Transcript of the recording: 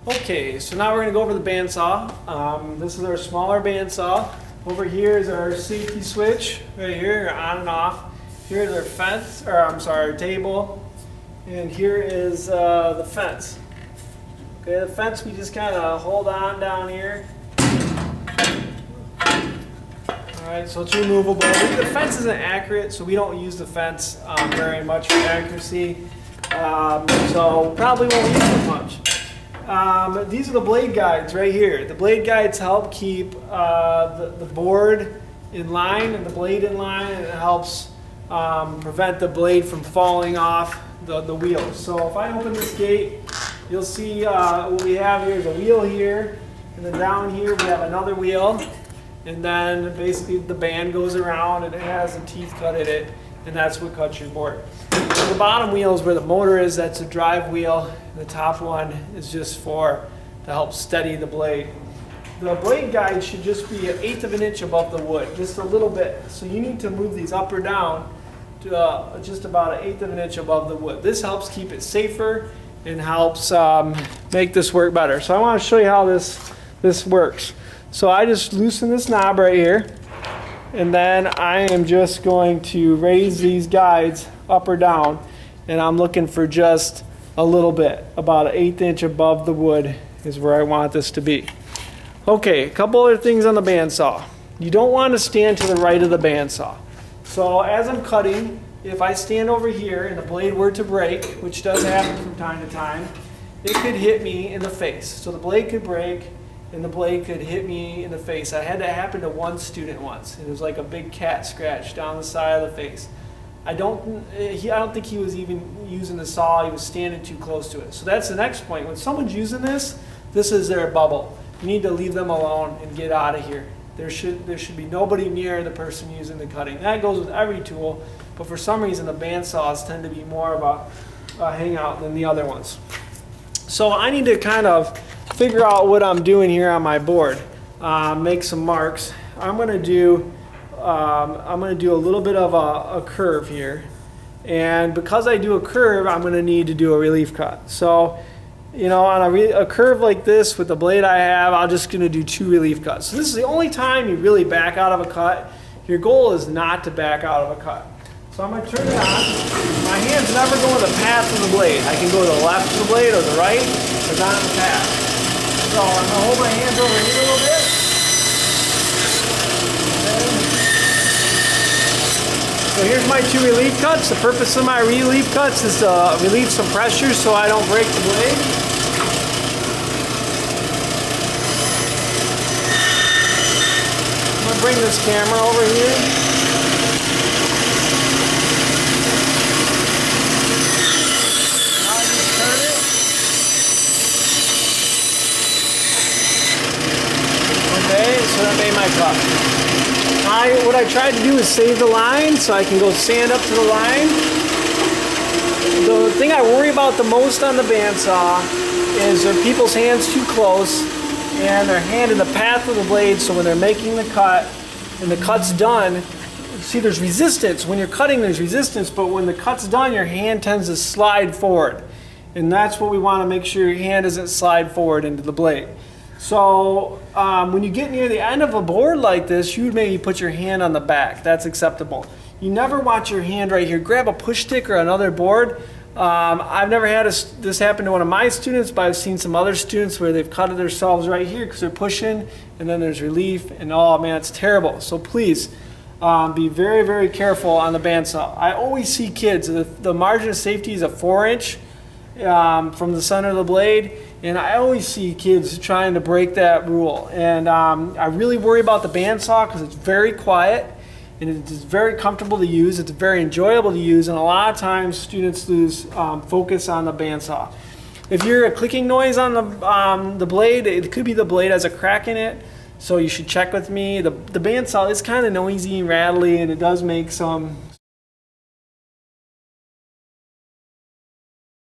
Okay, so now we're going to go over the bandsaw. This is our smaller bandsaw. Over here is our safety switch, right here, on and off. Here is our fence, or I'm sorry, our table. And here is the fence. Okay, the fence we just kind of hold on down here. Alright, so it's removable. The fence isn't accurate, so we don't use the fence very much for accuracy. So probably won't use it much. These are the blade guides right here. The blade guides help keep the board in line and the blade in line, and it helps prevent the blade from falling off the wheels. So if I open this gate, you'll see what we have here is a wheel here, and then down here we have another wheel, and then basically the band goes around and it has the teeth cut in it, and that's what cuts your board. So the bottom wheel is where the motor is, that's a drive wheel. The top one is just to help steady the blade. The blade guide should just be 1/8 of an inch above the wood, just a little bit. So you need to move these up or down to just about 1/8 of an inch above the wood. This helps keep it safer and helps make this work better. So I want to show you how this works. So I just loosen this knob right here, and then I am just going to raise these guides up or down, and I'm looking for just a little bit, about 1/8 inch above the wood is where I want this to be. Okay, a couple other things on the bandsaw. You don't want to stand to the right of the bandsaw. So as I'm cutting, if I stand over here and the blade were to break, which does happen from time to time, it could hit me in the face. So the blade could break and the blade could hit me in the face. I had that happen to one student once. It was like a big cat scratch down the side of the face. I don't think he was even using the saw. He was standing too close to it. So that's the next point. When someone's using this is their bubble. You need to leave them alone and get out of here. There should be nobody near the person using the cutting. That goes with every tool, but for some reason the bandsaws tend to be more of a hangout than the other ones. So I need to kind of figure out what I'm doing here on my board. Make some marks. I'm going to do a little bit of a curve here, and because I do a curve, I'm going to need to do a relief cut. So, you know, on a curve like this with the blade I have, I'm just going to do 2 relief cuts. So this is the only time you really back out of a cut. Your goal is not to back out of a cut. So I'm going to turn it on. My hands never go in the path of the blade. I can go to the left of the blade or the right, but not in the path. So I'm going to hold my hands over here a little bit. So here's my 2 relief cuts. The purpose of my relief cuts is to relieve some pressure so I don't break the blade. I'm going to bring this camera over here. Now I just turn it. Okay, so that made my cut. What I tried to do is save the line so I can go stand up to the line. The thing I worry about the most on the bandsaw is are people's hands too close and their hand in the path of the blade, so when they're making the cut and the cut's done, see there's resistance. When you're cutting there's resistance, but when the cut's done your hand tends to slide forward. And that's what we want to make sure your hand doesn't slide forward into the blade. So when you get near the end of a board like this, you would maybe put your hand on the back. That's acceptable. You never want your hand right here. Grab a push stick or another board. I've never had this happen to one of my students, but I've seen some other students where they've cut it themselves right here because they're pushing, and then there's relief, and oh man, it's terrible. So please be very, very careful on the bandsaw. I always see kids, the margin of safety is a 4-inch from the center of the blade. And I always see kids trying to break that rule. And I really worry about the bandsaw because it's very quiet and it is very comfortable to use. It's very enjoyable to use, and a lot of times students lose focus on the bandsaw. If you're a clicking noise on the blade, it could be the blade has a crack in it, so you should check with me. The bandsaw is kind of noisy and rattly, and it does make some